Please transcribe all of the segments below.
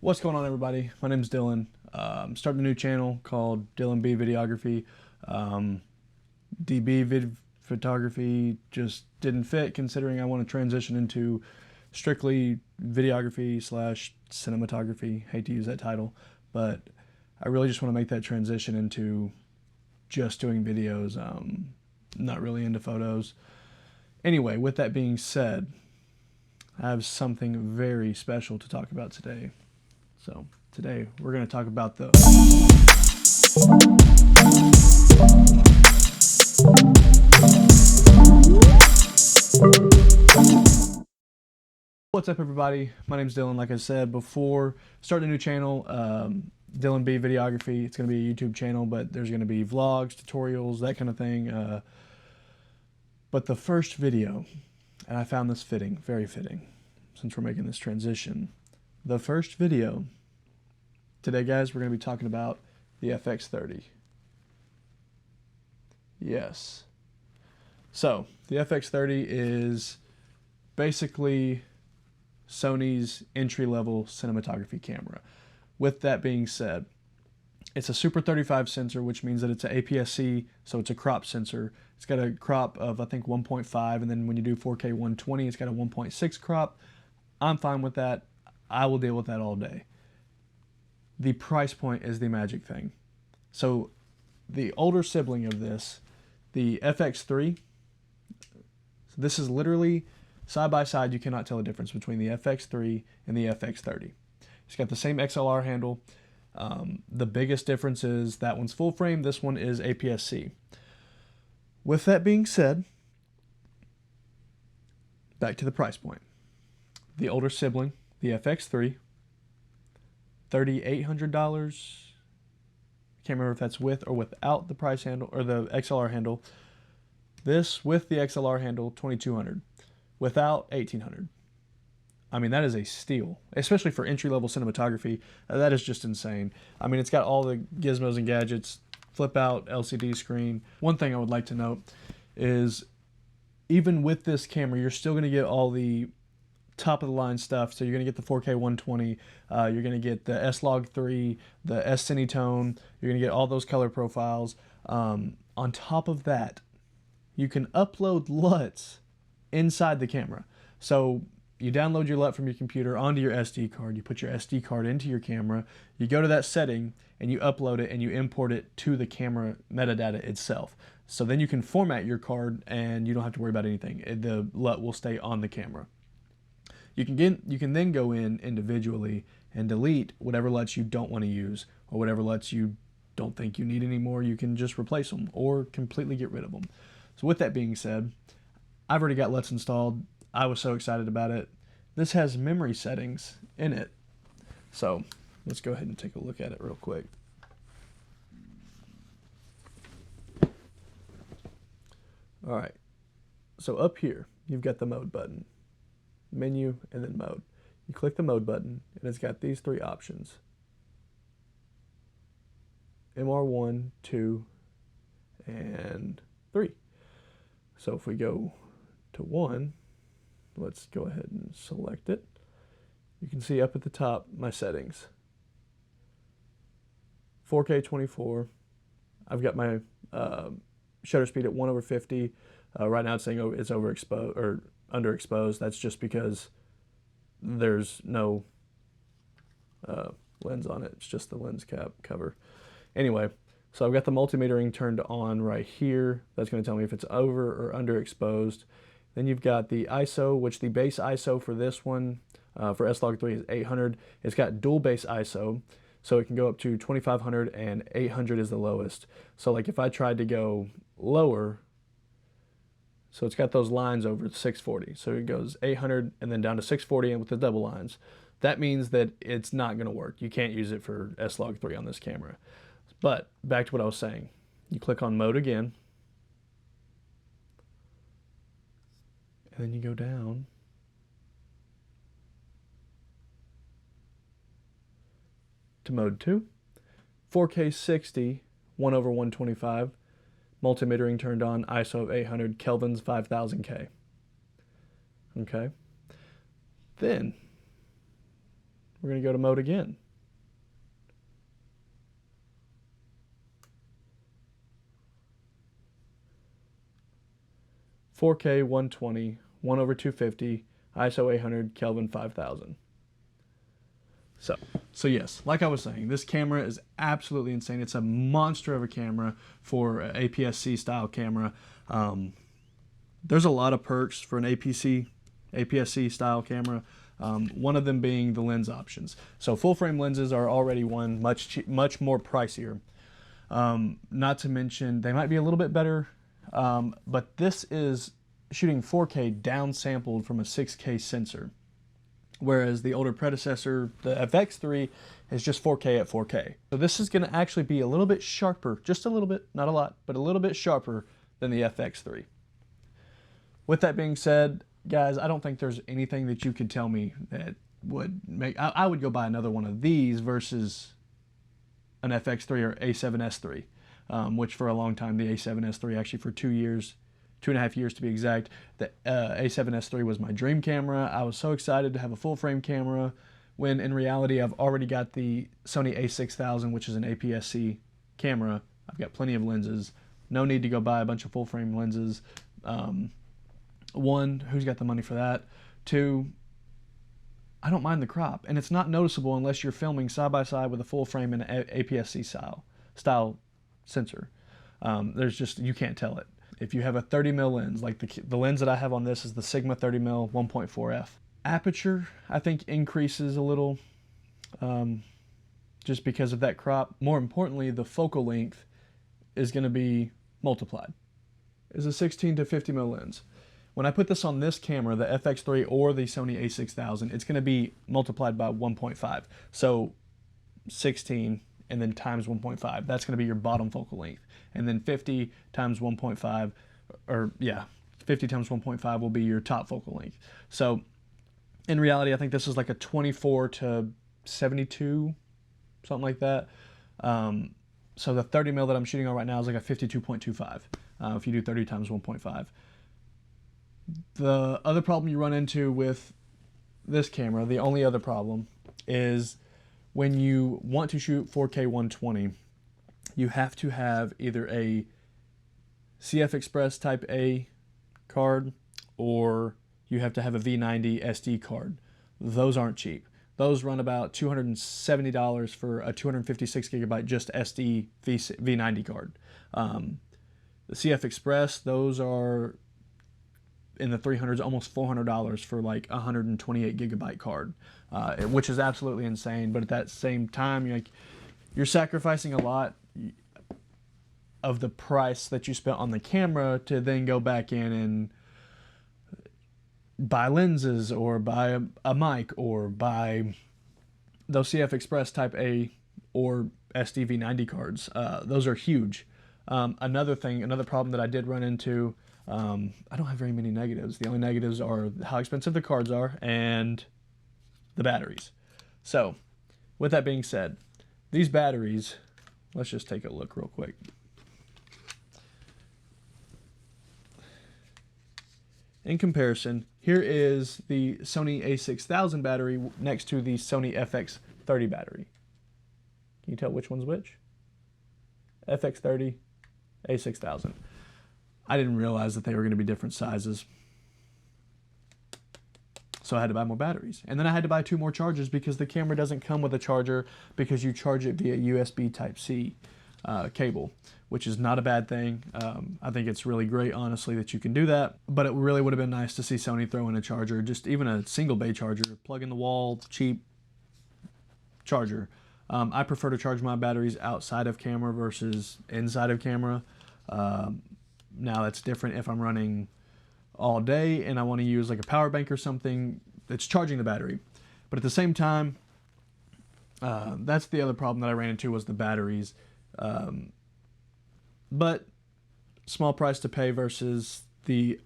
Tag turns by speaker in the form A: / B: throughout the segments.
A: What's going on, everybody? My name's Dylan. I'm starting a new channel called Dylan B Videography. DB vid photography just didn't fit, considering I want to transition into strictly videography slash cinematography. Hate to use that title, but I really just want to make that transition into just doing videos. Not really into photos. Anyway, with that being said, I have something very special to talk about today. So today we're going to talk about the What's up, everybody? My name's Dylan. Like I said before, starting a new channel, Dylan B Videography. It's going to be a YouTube channel, but there's going to be vlogs, tutorials, that kind of thing. But the first video, and I found this fitting, very fitting, since we're making this transition. The first video today, guys, we're going to be talking about the FX30. Yes. So, the FX30 is basically Sony's entry-level cinematography camera. With that being said, it's a Super 35 sensor, which means that it's an APS-C, so it's a crop sensor. It's got a crop of, I think, 1.5, and then when you do 4K 120, it's got a 1.6 crop. I'm fine with that. I will deal with that all day. The price point is the magic thing. So the older sibling of this, the FX3, so this is literally side by side. You cannot tell the difference between the FX3 and the FX30. It's got the same XLR handle. The biggest difference is that one's full frame, this one is APS-C. With that being said, back to the price point. The older sibling, the FX3, $3,800. Can't remember if that's with or without the price handle or the XLR handle. This with the XLR handle, $2,200. Without, $1,800. I mean, that is a steal, especially for entry-level cinematography. That is just insane. I mean, it's got all the gizmos and gadgets, flip-out LCD screen. One thing I would like to note is even with this camera, you're still going to get all the top-of-the-line stuff. So you're going to get the 4K 120, you're going to get the S-Log3, the S-Cinetone, you're going to get all those color profiles. On top of that, you can upload LUTs inside the camera. So you download your LUT from your computer onto your SD card, you put your SD card into your camera, you go to that setting, and you upload it and you import it to the camera metadata itself. So then you can format your card and you don't have to worry about anything. The LUT will stay on the camera. You can then go in individually and delete whatever LUTs you don't want to use, or whatever LUTs you don't think you need anymore. You can just replace them or completely get rid of them. So with that being said, I've already got LUTs installed. I was so excited about it. This has memory settings in it. So let's go ahead and take a look at it real quick. All right. So up here, you've got the mode button. Menu, and then mode. You click the mode button, and it's got these three options. MR1, 2, and 3. So if we go to 1, let's go ahead and select it. You can see up at the top my settings. 4K 24. I've got my shutter speed at 1/50. Right now it's saying it's overexposed or underexposed. That's just because there's no lens on it. It's just the lens cap cover. Anyway, so I've got the multimetering turned on right here. That's going to tell me if it's over or underexposed. Then you've got the ISO, which the base ISO for this one, for S-Log3 is 800. It's got dual base ISO, so it can go up to 2500 and 800 is the lowest. So like if I tried to go lower, so it's got those lines over 640. So it goes 800 and then down to 640 and with the double lines. That means that it's not going to work. You can't use it for S-Log3 on this camera. But back to what I was saying. You click on mode again. And then you go down. To mode 2. 4K 60, 1/125. Multimetering turned on, ISO of 800, Kelvin's 5000K. Okay. Then We're going to go to mode again. "4K 120, 1/250, ISO 800, Kelvin 5000. So yes, like I was saying, this camera is absolutely insane. It's a monster of a camera for an APS-C style camera. There's a lot of perks for an APS-C style camera. One of them being the lens options. So full frame lenses are already much more pricier. Not to mention they might be a little bit better, but this is shooting 4K downsampled from a 6K sensor, whereas the older predecessor, the FX3, is just 4K at 4K. So this is going to actually be a little bit sharper, just a little bit, not a lot, but a little bit sharper than the FX3. With that being said, guys, I don't think there's anything that you could tell me that would make... I would go buy another one of these versus an FX3 or A7S3, which for a long time, the A7S3, actually for 2.5 years to be exact, the A7S3 was my dream camera. I was so excited to have a full frame camera, when in reality I've already got the Sony A6000, which is an APS-C camera. I've got plenty of lenses. No need to go buy a bunch of full frame lenses. One, who's got the money for that? Two, I don't mind the crop, and it's not noticeable unless you're filming side by side with a full frame and an APS-C style sensor. You can't tell it. If you have a 30mm lens, like the lens that I have on this is the Sigma 30mm 1.4f. Aperture, I think, increases a little just because of that crop. More importantly, the focal length is going to be multiplied. It's a 16 to 50mm lens. When I put this on this camera, the FX3 or the Sony A6000, it's going to be multiplied by 1.5. So 16 and then times 1.5. That's going to be your bottom focal length. And then 50 times 1.5, or yeah, 50 times 1.5 will be your top focal length. So in reality, I think this is like a 24 to 72, something like that. So the 30mm that I'm shooting on right now is like a 52.25 if you do 30 times 1.5. The other problem you run into with this camera, the only other problem, is when you want to shoot 4K 120, you have to have either a CF Express Type A card or you have to have a V90 SD card. Those aren't cheap. Those run about $270 for a 256 gigabyte just SD V90 card. The CF Express, those are in the 300s, almost $400 for like a 128 gigabyte card, which is absolutely insane. But at that same time, you're sacrificing a lot of the price that you spent on the camera to then go back in and buy lenses or buy a mic or buy those CF Express Type A or SD V90 cards. Those are huge. Another problem that I did run into, I don't have very many negatives. The only negatives are how expensive the cards are and the batteries. So, with that being said, these batteries, let's just take a look real quick. In comparison, here is the Sony A6000 battery next to the Sony FX30 battery. Can you tell which one's which? FX30, A6000. I didn't realize that they were going to be different sizes, so I had to buy more batteries. And then I had to buy 2 more chargers because the camera doesn't come with a charger because you charge it via USB Type-C cable, which is not a bad thing. I think it's really great, honestly, that you can do that, but it really would have been nice to see Sony throw in a charger, just even a single bay charger, plug in the wall, cheap charger. I prefer to charge my batteries outside of camera versus inside of camera. Now that's different if I'm running all day and I want to use like a power bank or something that's charging the battery. But at the same time, that's the other problem that I ran into, was the batteries. But small price to pay versus the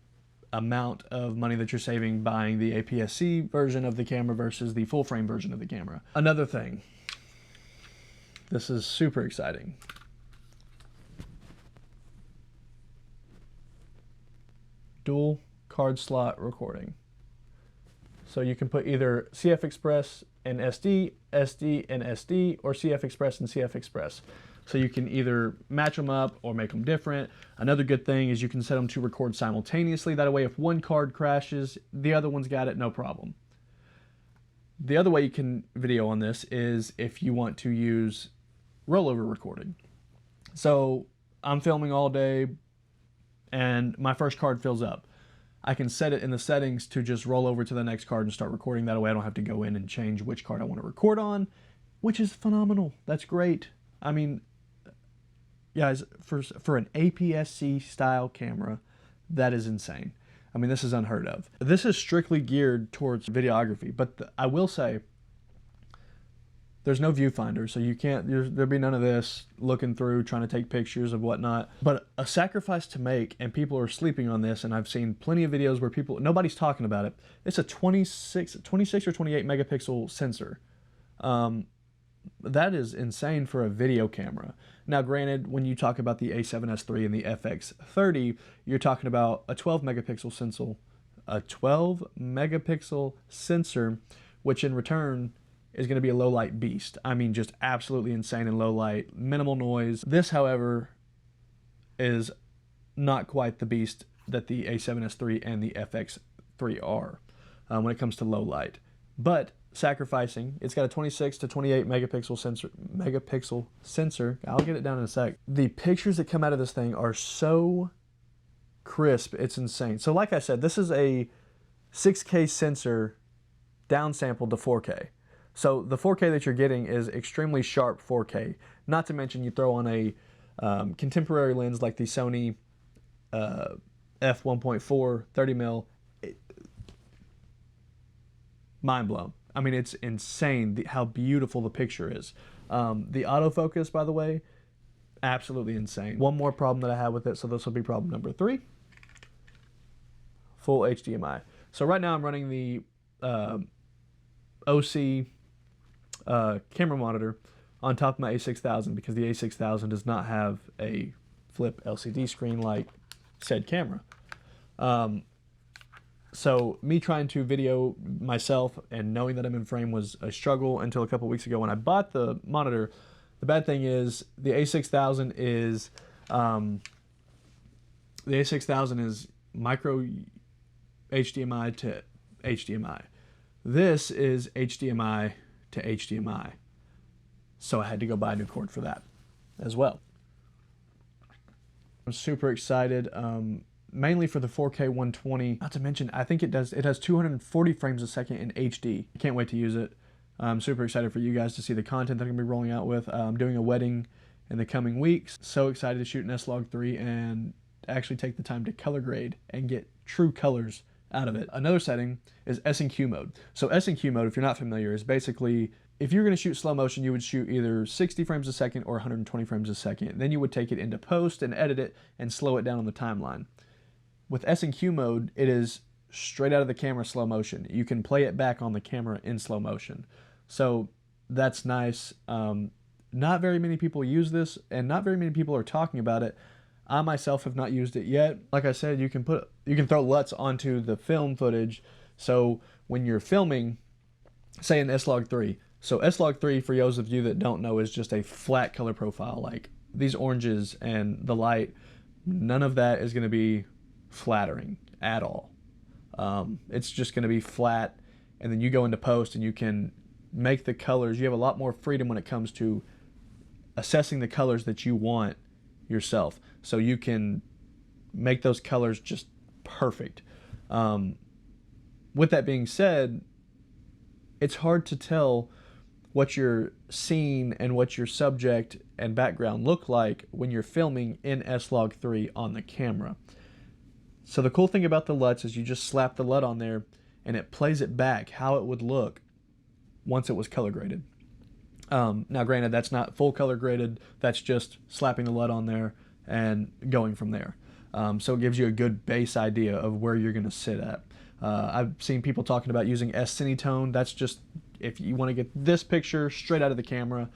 A: amount of money that you're saving buying the APS-C version of the camera versus the full frame version of the camera. Another thing, this is super exciting. Dual card slot recording. So you can put either CF Express and SD, SD and SD, or CF Express and CF Express. So you can either match them up or make them different. Another good thing is you can set them to record simultaneously. That way if one card crashes, the other one's got it, no problem. The other way you can video on this is if you want to use rollover recording. So I'm filming all day and my first card fills up. I can set it in the settings to just roll over to the next card and start recording. That way I don't have to go in and change which card I want to record on, which is phenomenal. That's great. I mean, guys, for an APS-C style camera, that is insane. I mean, this is unheard of. This is strictly geared towards videography, but I will say there's no viewfinder, so you can't, there'll be none of this looking through, trying to take pictures of whatnot. But a sacrifice to make, and people are sleeping on this, and I've seen plenty of videos where nobody's talking about it. It's a 26 or 28 megapixel sensor. That is insane for a video camera. Now, granted, when you talk about the A7S3 and the FX30, you're talking about a 12 megapixel sensor, which in return is going to be a low light beast. I mean, just absolutely insane in low light, minimal noise. This, however, is not quite the beast that the A7S3 and the FX3 are when it comes to low light. But sacrificing, it's got a 26 to 28 megapixel sensor. I'll get it down in a sec. The pictures that come out of this thing are so crisp, it's insane. So like I said, this is a 6K sensor downsampled to 4K. So the 4K that you're getting is extremely sharp 4K. Not to mention you throw on a contemporary lens like the Sony f1.4 30mm. Mind blown. I mean, it's insane how beautiful the picture is. The autofocus, by the way, absolutely insane. One more problem that I have with it, so this will be problem number 3. Full HDMI. So right now I'm running the OC camera monitor on top of my A6000 because the A6000 does not have a flip LCD screen like said camera. So me trying to video myself and knowing that I'm in frame was a struggle until a couple weeks ago when I bought the monitor. The bad thing is the A6000 is micro HDMI to HDMI. This is HDMI to HDMI. So I had to go buy a new cord for that as well. I'm super excited. Mainly for the 4K 120. Not to mention, I think it has 240 frames a second in HD. I can't wait to use it. I'm super excited for you guys to see the content that I'm going to be rolling out with. I'm doing a wedding in the coming weeks. So excited to shoot an S-Log3 and actually take the time to color grade and get true colors out of it. Another setting is S&Q mode. So S&Q mode, if you're not familiar, is basically if you're going to shoot slow motion, you would shoot either 60 frames a second or 120 frames a second. Then you would take it into post and edit it and slow it down on the timeline. With S&Q mode, it is straight out of the camera slow motion. You can play it back on the camera in slow motion. So that's nice. Not very many people use this, and not very many people are talking about it. I myself have not used it yet. Like I said, you can throw LUTs onto the film footage. So when you're filming, say an S-Log3. So S-Log3, for those of you that don't know, is just a flat color profile. Like these oranges and the light, none of that is going to be flattering at all. It's just going to be flat, and then you go into post and you can make the colors. You have a lot more freedom when it comes to assessing the colors that you want yourself, so you can make those colors just perfect. With that being said, it's hard to tell what your scene and what your subject and background look like when you're filming in S-Log3 on the camera. So the cool thing about the LUTs is you just slap the LUT on there and it plays it back how it would look once it was color graded. Now granted, that's not full color graded, that's just slapping the LUT on there and going from there. So it gives you a good base idea of where you're going to sit at. I've seen people talking about using S-Cinetone. That's just if you want to get this picture straight out of the camera,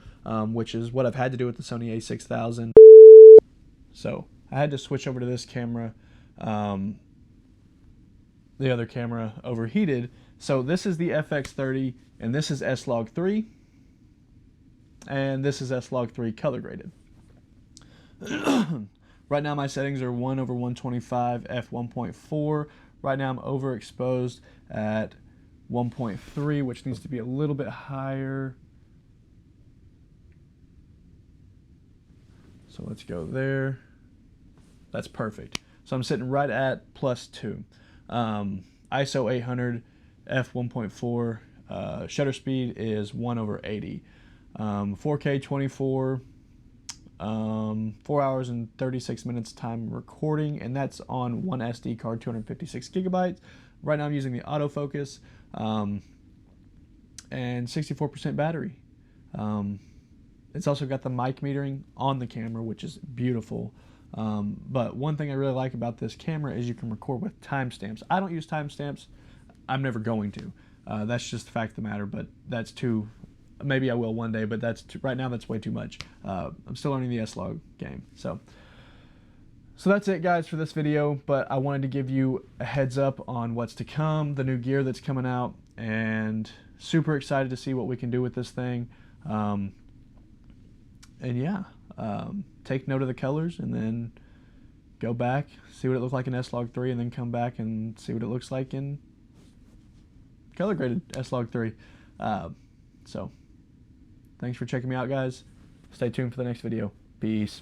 A: which is what I've had to do with the Sony a6000. So I had to switch over to this camera. The other camera overheated, So this is the FX30, and this is S-Log3, and this is S-Log3 color graded. Right now my settings are 1/125 f1.4. Right now I'm overexposed at 1.3, which needs to be a little bit higher. So let's go there. That's perfect. So I'm sitting right at +2. ISO 800 f1.4. Shutter speed is 1/80. 4K 24. 4 hours and 36 minutes time recording, and that's on one SD card, 256 gigabytes. Right now I'm using the autofocus, and 64% battery. It's also got the mic metering on the camera, which is beautiful. But one thing I really like about this camera is you can record with timestamps. I don't use timestamps. I'm never going to. That's just the fact of the matter, but that's too... Maybe I will one day, but right now that's way too much. I'm still learning the S-Log game. So that's it, guys, for this video. But I wanted to give you a heads up on what's to come, the new gear that's coming out, and super excited to see what we can do with this thing. And yeah, take note of the colors, and then go back, see what it looked like in S-Log3, and then come back and see what it looks like in color graded S-Log3. So thanks for checking me out, guys. Stay tuned for the next video. Peace.